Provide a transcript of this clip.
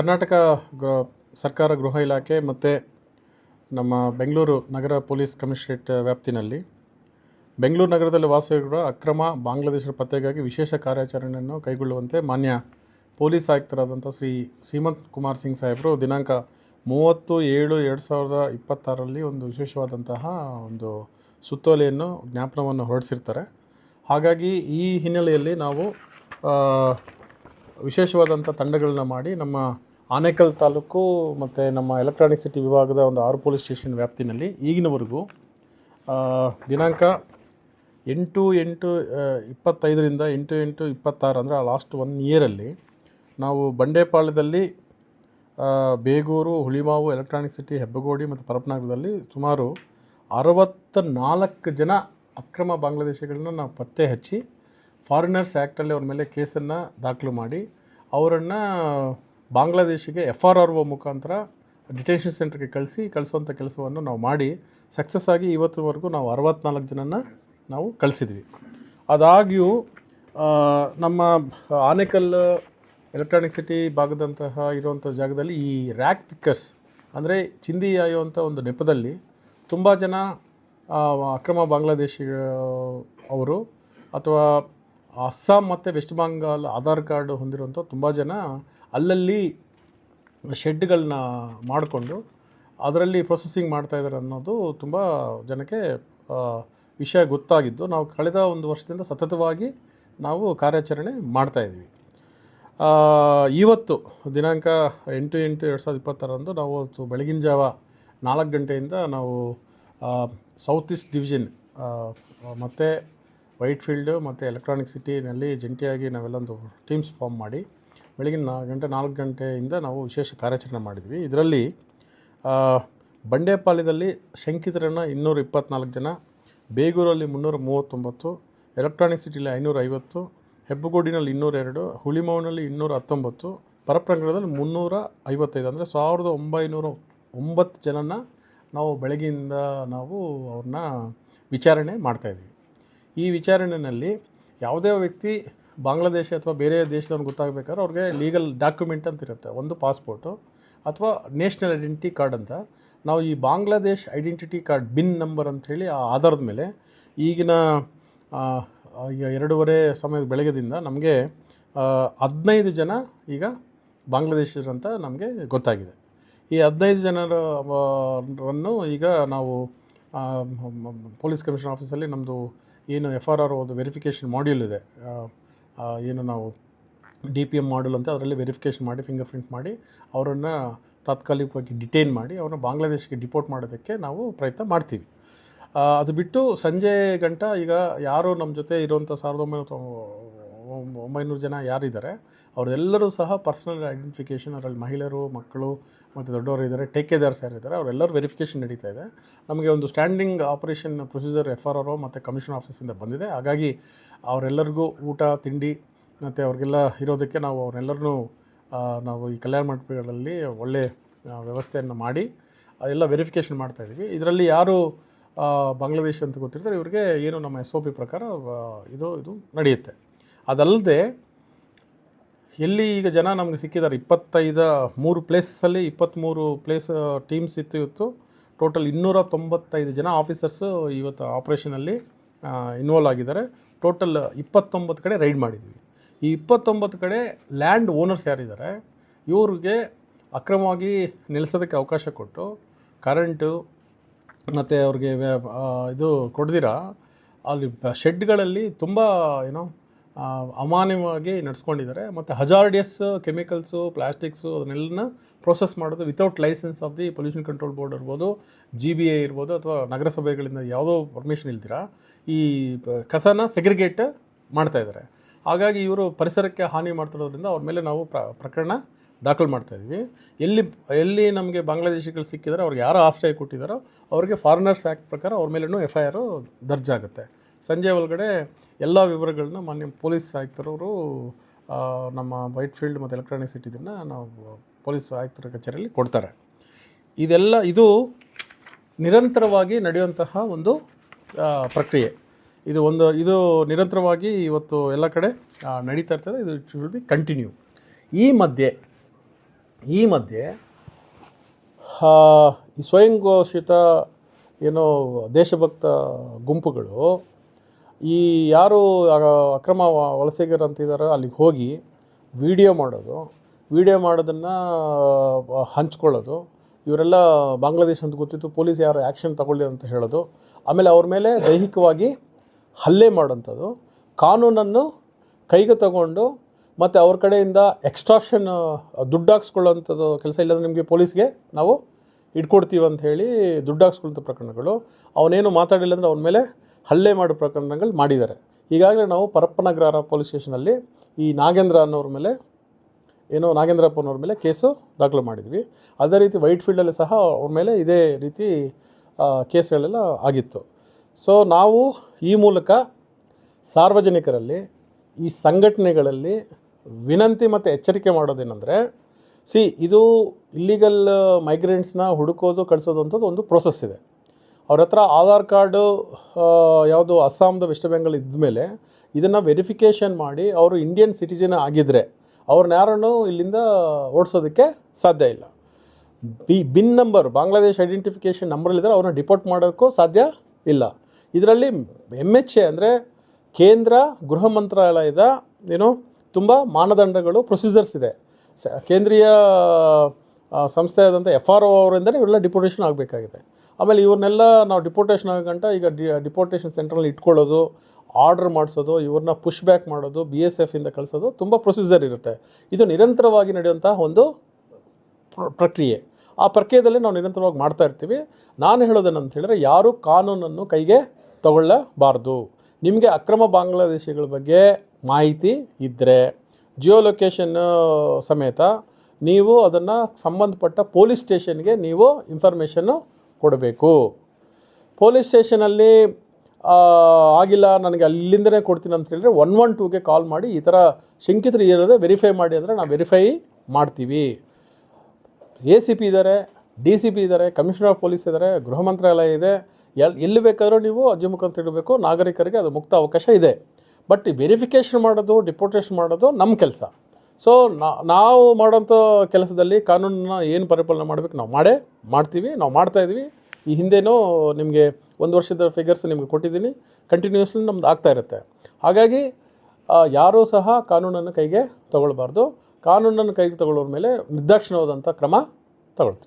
ಕರ್ನಾಟಕ ಸರ್ಕಾರ ಗೃಹ ಇಲಾಖೆ ಮತ್ತು ನಮ್ಮ ಬೆಂಗಳೂರು ನಗರ ಪೊಲೀಸ್ ಕಮಿಷನರೇಟ್ ವ್ಯಾಪ್ತಿನಲ್ಲಿ ಬೆಂಗಳೂರು ನಗರದಲ್ಲಿ ವಾಸವಿರುವ ಅಕ್ರಮ ಬಾಂಗ್ಲಾದೇಶದ ಪತ್ತೆಗಾಗಿ ವಿಶೇಷ ಕಾರ್ಯಾಚರಣೆಯನ್ನು ಕೈಗೊಳ್ಳುವಂತೆ ಮಾನ್ಯ ಪೊಲೀಸ್ ಆಯುಕ್ತರಾದಂಥ ಶ್ರೀ ಸೀಮಂತ್ ಕುಮಾರ್ ಸಿಂಗ್ ಸಾಹೇಬರು ದಿನಾಂಕ 30/7/2026ರಲ್ಲಿ ಒಂದು ವಿಶೇಷವಾದಂತಹ ಒಂದು ಸುತ್ತೋಲೆಯನ್ನು ಜ್ಞಾಪನವನ್ನು ಹೊರಡಿಸಿರ್ತಾರೆ. ಹಾಗಾಗಿ ಈ ಹಿನ್ನೆಲೆಯಲ್ಲಿ ನಾವು ವಿಶೇಷವಾದಂಥ ತಂಡಗಳನ್ನ ಮಾಡಿ ನಮ್ಮ ಆನೇಕಲ್ ತಾಲೂಕು ಮತ್ತು ನಮ್ಮ ಎಲೆಕ್ಟ್ರಾನಿಕ್ ಸಿಟಿ ವಿಭಾಗದ ಒಂದು 6 ಪೊಲೀಸ್ ಸ್ಟೇಷನ್ ವ್ಯಾಪ್ತಿನಲ್ಲಿ ಈಗಿನವರೆಗೂ ದಿನಾಂಕ 8/8/25ರಿಂದ 8/8/26 ಅಂದರೆ ಲಾಸ್ಟ್ 1 ಇಯರಲ್ಲಿ ನಾವು ಬಂಡೇಪಾಳ್ಯದಲ್ಲಿ, ಬೇಗೂರು, ಹುಳಿಮಾವು, ಎಲೆಕ್ಟ್ರಾನಿಕ್ ಸಿಟಿ, ಹೆಬ್ಬಗೋಡಿ ಮತ್ತು ಪರಪನಗರದಲ್ಲಿ ಸುಮಾರು 64 ಜನ ಅಕ್ರಮ ಬಾಂಗ್ಲಾದೇಶಿಗಳನ್ನ ನಾವು ಪತ್ತೆ ಹಚ್ಚಿ ಫಾರಿನರ್ಸ್ ಆ್ಯಕ್ಟಲ್ಲಿ ಅವ್ರ ಮೇಲೆ ಕೇಸನ್ನು ದಾಖಲು ಮಾಡಿ ಅವರನ್ನು ಬಾಂಗ್ಲಾದೇಶಿಗೆ FRRO ಮುಖಾಂತರ ಡಿಟೆನ್ಷನ್ ಸೆಂಟ್ರಿಗೆ ಕಳಿಸುವಂಥ ಕೆಲಸವನ್ನು ನಾವು ಮಾಡಿ ಸಕ್ಸಸ್ ಆಗಿ ಇವತ್ತುವರೆಗೂ ನಾವು 64 ಜನನ ನಾವು ಕಳಿಸಿದ್ವಿ. ಆದಾಗ್ಯೂ ನಮ್ಮ ಆನೇಕಲ್ ಎಲೆಕ್ಟ್ರಾನಿಕ್ ಸಿಟಿ ಭಾಗದಂತಹ ಇರುವಂಥ ಜಾಗದಲ್ಲಿ ಈ ರ್ಯಾಕ್ ಪಿಕ್ಕರ್ಸ್ ಅಂದರೆ ಚಿಂದಿ ಆಯುವಂಥ ಒಂದು ನೆಪದಲ್ಲಿ ತುಂಬ ಜನ ಅಕ್ರಮ ಬಾಂಗ್ಲಾದೇಶಿ ಅವರು ಅಥವಾ ಅಸ್ಸಾಂ ಮತ್ತು ವೆಸ್ಟ್ ಬೆಂಗಾಲ್ ಆಧಾರ್ ಕಾರ್ಡ್ ಹೊಂದಿರುವಂಥ ತುಂಬ ಜನ ಅಲ್ಲಲ್ಲಿ ಶೆಡ್ಗಳನ್ನ ಮಾಡಿಕೊಂಡು ಅದರಲ್ಲಿ ಪ್ರೊಸೆಸಿಂಗ್ ಮಾಡ್ತಾಯಿದ್ದಾರೆ ಅನ್ನೋದು ತುಂಬ ಜನಕ್ಕೆ ವಿಷಯ ಗೊತ್ತಾಗಿದ್ದು ನಾವು ಕಳೆದ 1 ವರ್ಷದಿಂದ ಸತತವಾಗಿ ನಾವು ಕಾರ್ಯಾಚರಣೆ ಮಾಡ್ತಾಯಿದ್ವಿ. ಇವತ್ತು ದಿನಾಂಕ 8/8/2026ರಂದು ನಾವು ಬೆಳಗಿನ ಜಾವ 4 ಗಂಟೆಯಿಂದ ನಾವು ಸೌತ್ ಈಸ್ಟ್ ಡಿವಿಷನ್ ಮತ್ತು ವೈಟ್ಫೀಲ್ಡು ಮತ್ತು ಎಲೆಕ್ಟ್ರಾನಿಕ್ ಸಿಟಿನಲ್ಲಿ ಜಂಟಿಯಾಗಿ ನಾವೆಲ್ಲೊಂದು ಟೀಮ್ಸ್ ಫಾರ್ಮ್ ಮಾಡಿ ಬೆಳಗಿನ 4 ಗಂಟೆಯಿಂದ ನಾವು ವಿಶೇಷ ಕಾರ್ಯಾಚರಣೆ ಮಾಡಿದ್ವಿ. ಇದರಲ್ಲಿ ಬಂಡೇಪಾಳ್ಯದಲ್ಲಿ ಶಂಕಿತರನ್ನು 224 ಜನ, ಬೇಗೂರಲ್ಲಿ 339, ಎಲೆಕ್ಟ್ರಾನಿಕ್ ಸಿಟಿಲಿ 550, ಹೆಬ್ಬಗೋಡಿನಲ್ಲಿ 202, ಹುಳಿಮಾವಿನಲ್ಲಿ 219, ಪರಪನಗರದಲ್ಲಿ 355 ಅಂದರೆ 1909 ಜನನ ನಾವು ಬೆಳಗ್ಗೆಯಿಂದ ನಾವು ಅವ್ರನ್ನ ವಿಚಾರಣೆ ಮಾಡ್ತಾಯಿದ್ವಿ. ಈ ವಿಚಾರಣೆಯಲ್ಲಿ ಯಾವುದೇ ವ್ಯಕ್ತಿ ಬಾಂಗ್ಲಾದೇಶ ಅಥವಾ ಬೇರೆ ದೇಶದವ್ರು ಗೊತ್ತಾಗಬೇಕಾದ್ರೆ ಅವ್ರಿಗೆ ಲೀಗಲ್ ಡಾಕ್ಯುಮೆಂಟ್ ಅಂತ ಇರುತ್ತೆ. ಒಂದು ಪಾಸ್ಪೋರ್ಟು ಅಥವಾ ನ್ಯಾಷನಲ್ ಐಡೆಂಟಿಟಿ ಕಾರ್ಡ್ ಅಂತ. ನಾವು ಈ ಬಾಂಗ್ಲಾದೇಶ್ ಐಡೆಂಟಿಟಿ ಕಾರ್ಡ್ ಬಿನ್ ನಂಬರ್ ಅಂಥೇಳಿ ಆ ಆಧಾರದ ಮೇಲೆ ಈಗಿನ ಈಗ 2:30 ಸಮಯದ ಬೆಳಗ್ಗೆದಿಂದ ನಮಗೆ 15 ಜನ ಈಗ ಬಾಂಗ್ಲಾದೇಶರಂತ ನಮಗೆ ಗೊತ್ತಾಗಿದೆ. ಈ 15 ಜನರನ್ನು ಈಗ ನಾವು ಪೊಲೀಸ್ ಕಮಿಷನರ್ ಆಫೀಸಲ್ಲಿ ನಮ್ಮದು ಏನು FRRO ವೆರಿಫಿಕೇಷನ್ ಮಾಡ್ಯೂಲ್ ಇದೆ, ಏನು ನಾವು DPM ಮಾಡ್ಯೂಲ್ ಅಂತ ಅದರಲ್ಲಿ ವೆರಿಫಿಕೇಷನ್ ಮಾಡಿ ಫಿಂಗರ್ ಪ್ರಿಂಟ್ ಮಾಡಿ ಅವರನ್ನು ತಾತ್ಕಾಲಿಕವಾಗಿ ಡಿಟೈನ್ ಮಾಡಿ ಅವ್ರನ್ನ ಬಾಂಗ್ಲಾದೇಶಕ್ಕೆ ಡಿಪೋರ್ಟ್ ಮಾಡೋದಕ್ಕೆ ನಾವು ಪ್ರಯತ್ನ ಮಾಡ್ತೀವಿ. ಅದು ಬಿಟ್ಟು ಸಂಜೆ ಗಂಟ ಈಗ ಯಾರು ನಮ್ಮ ಜೊತೆ ಇರುವಂಥ 1900 ಜನ ಯಾರಿದ್ದಾರೆ ಅವರೆಲ್ಲರೂ ಸಹ ಪರ್ಸನಲ್ ಐಡೆಂಟಿಫಿಕೇಷನ್, ಅದರಲ್ಲಿ ಮಹಿಳೆಯರು, ಮಕ್ಕಳು ಮತ್ತು ದೊಡ್ಡವರು ಇದ್ದಾರೆ, ಟೇಕೆದಾರ್ಸ್ ಯಾರಿದ್ದಾರೆ ಅವರೆಲ್ಲರೂ ವೆರಿಫಿಕೇಷನ್ ನಡೀತಾ ಇದೆ. ನಮಗೆ ಒಂದು ಸ್ಟ್ಯಾಂಡಿಂಗ್ ಆಪರೇಷನ್ ಪ್ರೊಸೀಜರ್ FRRO ಮತ್ತು ಕಮಿಷನ್ ಆಫೀಸಿಂದ ಬಂದಿದೆ. ಹಾಗಾಗಿ ಅವರೆಲ್ಲರಿಗೂ ಊಟ ತಿಂಡಿ ಮತ್ತು ಅವ್ರಿಗೆಲ್ಲ ಇರೋದಕ್ಕೆ ನಾವು ಅವರೆಲ್ಲರನ್ನೂ ನಾವು ಈ ಕಲ್ಯಾಣ ಮಂಟಪಗಳಲ್ಲಿ ಒಳ್ಳೆ ವ್ಯವಸ್ಥೆಯನ್ನು ಮಾಡಿ ಅದೆಲ್ಲ ವೆರಿಫಿಕೇಷನ್ ಮಾಡ್ತಾಯಿದ್ದೀವಿ. ಇದರಲ್ಲಿ ಯಾರು ಬಾಂಗ್ಲಾದೇಶ ಅಂತ ಗೊತ್ತಿರ್ತಾರೆ ಇವರಿಗೆ ಏನು ನಮ್ಮ SOP ಪ್ರಕಾರ ಇದು ನಡೆಯುತ್ತೆ. ಅದಲ್ಲದೆ ಎಲ್ಲಿ ಈಗ ಜನ ನಮಗೆ ಸಿಕ್ಕಿದ್ದಾರೆ 3 ಪ್ಲೇಸಲ್ಲಿ 23 ಪ್ಲೇಸ್ ಟೀಮ್ಸ್ ಇತ್ತು. ಇವತ್ತು ಟೋಟಲ್ 295 ಜನ ಆಫೀಸರ್ಸು ಇವತ್ತು ಆಪ್ರೇಷನಲ್ಲಿ ಇನ್ವಾಲ್ವ್ ಆಗಿದ್ದಾರೆ. ಟೋಟಲ್ 29 ಕಡೆ ರೈಡ್ ಮಾಡಿದ್ದೀವಿ. ಈ 29 ಕಡೆ ಲ್ಯಾಂಡ್ ಓನರ್ಸ್ ಯಾರಿದ್ದಾರೆ ಇವ್ರಿಗೆ ಅಕ್ರಮವಾಗಿ ನಿಲ್ಲಿಸೋದಕ್ಕೆ ಅವಕಾಶ ಕೊಟ್ಟು ಕರೆಂಟು ಮತ್ತು ಅವ್ರಿಗೆ ಇದು ಕೊಡ್ದಿರ ಅಲ್ಲಿ ಶೆಡ್ಗಳಲ್ಲಿ ತುಂಬ ಅಮಾನ್ಯವಾಗಿ ನಡೆಸ್ಕೊಂಡಿದ್ದಾರೆ. ಮತ್ತು ಹಜಾರ್ಡಿಯಸ್ ಕೆಮಿಕಲ್ಸು, ಪ್ಲಾಸ್ಟಿಕ್ಸು ಅದನ್ನೆಲ್ಲ ಪ್ರೋಸೆಸ್ ಮಾಡೋದು without license of the pollution control board ಇರ್ಬೋದು, GBA ಇರ್ಬೋದು, ಅಥವಾ ನಗರಸಭೆಗಳಿಂದ ಯಾವುದೋ ಪರ್ಮಿಷನ್ ಇಲ್ದಿರ ಈ ಕಸನ ಸೆಗ್ರಿಗೇಟ್ ಮಾಡ್ತಾಯಿದ್ದಾರೆ. ಹಾಗಾಗಿ ಇವರು ಪರಿಸರಕ್ಕೆ ಹಾನಿ ಮಾಡ್ತಿರೋದ್ರಿಂದ ಅವ್ರ ಮೇಲೆ ನಾವು ಪ್ರಕರಣ ದಾಖಲು ಮಾಡ್ತಾಯಿದ್ವಿ. ಎಲ್ಲಿ ನಮಗೆ ಬಾಂಗ್ಲಾದೇಶಿಗಳು ಸಿಕ್ಕಿದ್ದಾರೆ ಅವ್ರಿಗೆ ಯಾರು ಆಶ್ರಯ ಕೊಟ್ಟಿದ್ದಾರೋ ಅವ್ರಿಗೆ ಫಾರಿನರ್ಸ್ ಆ್ಯಕ್ಟ್ ಪ್ರಕಾರ ಅವ್ರ ಮೇಲೂ FIR ದರ್ಜಾಗುತ್ತೆ. ಸಂಜೆ ಒಳಗಡೆ ಎಲ್ಲ ವಿವರಗಳನ್ನ ಮಾನ್ಯ ಪೊಲೀಸ್ ಆಯುಕ್ತರವರು ನಮ್ಮ ವೈಟ್ಫೀಲ್ಡ್ ಮತ್ತು ಎಲೆಕ್ಟ್ರಾನಿಕ್ ಸಿಟಿದನ್ನು ನಾವು ಪೊಲೀಸ್ ಆಯುಕ್ತರ ಕಚೇರಿಯಲ್ಲಿ ಕೊಡ್ತಾರೆ. ಇದು ನಿರಂತರವಾಗಿ ನಡೆಯುವಂತಹ ಒಂದು ಪ್ರಕ್ರಿಯೆ. ಇದು ನಿರಂತರವಾಗಿ ಇವತ್ತು ಎಲ್ಲ ಕಡೆ ನಡೀತಾ ಇರ್ತದೆ. ಇದು ಶುಡ್ ಬಿ ಕಂಟಿನ್ಯೂ. ಈ ಮಧ್ಯೆ ಈ ಮಧ್ಯೆ ಈ ಸ್ವಯಂ ಘೋಷಿತ ಏನೋ ದೇಶಭಕ್ತ ಗುಂಪುಗಳು ಈ ಯಾರು ಅಕ್ರಮ ವಲಸಿಗರು ಅಂತಿದ್ದಾರೋ ಅಲ್ಲಿಗೆ ಹೋಗಿ ವಿಡಿಯೋ ಮಾಡೋದನ್ನು ಹಂಚ್ಕೊಳ್ಳೋದು, ಇವರೆಲ್ಲ ಬಾಂಗ್ಲಾದೇಶ ಅಂತ ಗೊತ್ತಿತ್ತು, ಪೊಲೀಸ್ ಯಾರು ಆ್ಯಕ್ಷನ್ ತಗೊಳ್ಳಿ ಅಂತ ಹೇಳೋದು, ಆಮೇಲೆ ಅವ್ರ ಮೇಲೆ ದೈಹಿಕವಾಗಿ ಹಲ್ಲೆ ಮಾಡೋಂಥದ್ದು, ಕಾನೂನನ್ನು ಕೈಗೆ ತಗೊಂಡು ಮತ್ತು ಅವ್ರ ಕಡೆಯಿಂದ ಎಕ್ಸ್ಟ್ರಾಕ್ಷನ್ ದುಡ್ಡು ಹಾಕ್ಸ್ಕೊಳ್ಳೋಂಥದ್ದು ಕೆಲಸ, ಇಲ್ಲಾಂದರೆ ನಿಮಗೆ ಪೊಲೀಸ್ಗೆ ನಾವು ಇಟ್ಕೊಡ್ತೀವಿ ಅಂತ ಹೇಳಿ ದುಡ್ಡು ಹಾಕ್ಸ್ಕೊಳ್ಳೋಂಥ ಪ್ರಕರಣಗಳು, ಅವನೇನು ಮಾತಾಡಿಲ್ಲ ಅಂದರೆ ಅವನ ಮೇಲೆ ಹಲ್ಲೆ ಮಾಡೋ ಪ್ರಕರಣಗಳು ಮಾಡಿದ್ದಾರೆ. ಈಗಾಗಲೇ ನಾವು ಪರಪ್ಪನಗ್ರಹಾರ ಪೊಲೀಸ್ ಸ್ಟೇಷನಲ್ಲಿ ಈ ನಾಗೇಂದ್ರ ಅನ್ನೋರ ಮೇಲೆ ನಾಗೇಂದ್ರಪ್ಪನವ್ರ ಮೇಲೆ ಕೇಸು ದಾಖಲು ಮಾಡಿದ್ವಿ. ಅದೇ ರೀತಿ ವೈಟ್ ಫೀಲ್ಡಲ್ಲಿ ಸಹ ಅವ್ರ ಮೇಲೆ ಇದೇ ರೀತಿ ಕೇಸ್ಗಳೆಲ್ಲ ಆಗಿತ್ತು. ಸೊ ನಾವು ಈ ಮೂಲಕ ಸಾರ್ವಜನಿಕರಲ್ಲಿ, ಈ ಸಂಘಟನೆಗಳಲ್ಲಿ ವಿನಂತಿ ಮತ್ತು ಎಚ್ಚರಿಕೆ ಮಾಡೋದೇನೆಂದರೆ, ಇದು ಇಲ್ಲಿಗಲ್ ಮೈಗ್ರೆಂಟ್ಸ್ನ ಹುಡುಕೋದು ಕಳಿಸೋದು ಅಂಥದ್ದು ಒಂದು ಪ್ರೋಸೆಸ್ ಇದೆ. ಅವ್ರ ಹತ್ರ ಆಧಾರ್ ಕಾರ್ಡು ಯಾವುದು ಅಸ್ಸಾಂದು ವೆಸ್ಟ್ ಬೆಂಗಾಲ್ ಇದ್ಮೇಲೆ ಇದನ್ನು ವೆರಿಫಿಕೇಷನ್ ಮಾಡಿ ಅವರು ಇಂಡಿಯನ್ ಸಿಟಿಜನ್ ಆಗಿದ್ದರೆ ಅವ್ರನ್ನ ಯಾರನ್ನು ಇಲ್ಲಿಂದ ಓಡಿಸೋದಕ್ಕೆ ಸಾಧ್ಯ ಇಲ್ಲ. ಬಿನ್ ನಂಬರ್, ಬಾಂಗ್ಲಾದೇಶ್ ಐಡೆಂಟಿಫಿಕೇಷನ್ ನಂಬರಲ್ಲಿದ್ದರೆ ಅವ್ರನ್ನ ಡಿಪೋರ್ಟ್ ಮಾಡೋಕ್ಕೂ ಸಾಧ್ಯ ಇಲ್ಲ. ಇದರಲ್ಲಿ MHA ಅಂದರೆ ಕೇಂದ್ರ ಗೃಹ ಮಂತ್ರಾಲಯದ ತುಂಬ ಮಾನದಂಡಗಳು, ಪ್ರೊಸೀಜರ್ಸ್ ಇದೆ. ಕೇಂದ್ರೀಯ ಸಂಸ್ಥೆ ಆದಂಥ FRO ಅವರಿಂದಲೇ ಇವರೆಲ್ಲ ಡಿಪೋರ್ಟೇಷನ್ ಆಗಬೇಕಾಗಿದೆ. ಆಮೇಲೆ ಇವ್ರನ್ನೆಲ್ಲ ನಾವು ಡಿಪೋರ್ಟೇಷನ್ ಆಗಂಟ ಈಗ ಡಿಪೋರ್ಟೇಷನ್ ಸೆಂಟ್ರಲ್ಲಿ ಇಟ್ಕೊಳ್ಳೋದು, ಆರ್ಡರ್ ಮಾಡಿಸೋದು, ಇವ್ರನ್ನ ಪುಷ್ ಬ್ಯಾಕ್ ಮಾಡೋದು, BSF ಇಂದ ಕಳಿಸೋದು ತುಂಬ ಪ್ರೊಸೀಜರ್ ಇರುತ್ತೆ. ಇದು ನಿರಂತರವಾಗಿ ನಡೆಯುವಂಥ ಒಂದು ಪ್ರಕ್ರಿಯೆ. ಆ ಪ್ರಕ್ರಿಯೆಯಲ್ಲಿ ನಾವು ನಿರಂತರವಾಗಿ ಮಾಡ್ತಾ ಇರ್ತೀವಿ. ನಾನು ಹೇಳೋದೇನಂತ ಹೇಳಿದ್ರೆ, ಯಾರೂ ಕಾನೂನನ್ನು ಕೈಗೆ ತಗೊಳ್ಳಬಾರ್ದು. ನಿಮಗೆ ಅಕ್ರಮ ಬಾಂಗ್ಲಾದೇಶಿಗಳ ಬಗ್ಗೆ ಮಾಹಿತಿ ಇದ್ದರೆ ಜಿಯೋ ಲೊಕೇಶನ್ ಸಮೇತ ನೀವು ಅದನ್ನು ಸಂಬಂಧಪಟ್ಟ ಪೊಲೀಸ್ ಸ್ಟೇಷನ್ಗೆ ನೀವು ಇನ್ಫಾರ್ಮೇಷನ್ನು ಕೊಡಬೇಕು. ಪೊಲೀಸ್ ಸ್ಟೇಷನಲ್ಲಿ ಆಗಿಲ್ಲ, ನನಗೆ ಅಲ್ಲಿಂದನೇ ಕೊಡ್ತೀನಿ ಅಂತ ಹೇಳಿದ್ರೆ 112ಗೆ ಕಾಲ್ ಮಾಡಿ ಈ ಥರ ಶಂಕಿತರು ಇರೋದೇ ವೆರಿಫೈ ಮಾಡಿ ಅಂದರೆ ನಾವು ವೆರಿಫೈ ಮಾಡ್ತೀವಿ. ACP ಇದ್ದಾರೆ, DCP ಇದ್ದಾರೆ, ಕಮಿಷನರ್ ಆಫ್ ಪೊಲೀಸ್ ಇದ್ದಾರೆ, ಗೃಹ ಮಂತ್ರಾಲಯ ಇದೆ. ಎಲ್ಲಿ ಬೇಕಾದರೂ ನೀವು ಅರ್ಜಿ ಮುಖಾಂತರ ಇಡಬೇಕು. ನಾಗರಿಕರಿಗೆ ಅದು ಮುಕ್ತ ಅವಕಾಶ ಇದೆ. ಬಟ್ ಈ ವೆರಿಫಿಕೇಷನ್ ಮಾಡೋದು, ಡಿಪೋರ್ಟೇಷನ್ ಮಾಡೋದು ನಮ್ಮ ಕೆಲಸ. ಸೊ ನಾವು ಮಾಡೋಂಥ ಕೆಲಸದಲ್ಲಿ ಕಾನೂನನ್ನ ಏನು ಪರಿಪಾಲನೆ ಮಾಡಬೇಕು ನಾವು ಮಾಡ್ತೀವಿ, ನಾವು ಮಾಡ್ತಾಯಿದ್ವಿ. ಈ ಹಿಂದೆನೂ ನಿಮಗೆ 1 ವರ್ಷದ ಫಿಗರ್ಸ್ ನಿಮಗೆ ಕೊಟ್ಟಿದ್ದೀನಿ. ಕಂಟಿನ್ಯೂಸ್ಲಿ ನಮ್ದು ಆಗ್ತಾ ಇರುತ್ತೆ. ಹಾಗಾಗಿ ಯಾರೂ ಸಹ ಕಾನೂನನ್ನು ಕೈಗೆ ತಗೊಳ್ಬಾರ್ದು. ಕಾನೂನನ್ನು ಕೈಗೆ ತಗೊಳ್ಳೋರ ಮೇಲೆ ನಿರ್ದಾಕ್ಷಿಣ್ಯವಾದಂಥ ಕ್ರಮ ತಗೊಳ್ತೀವಿ.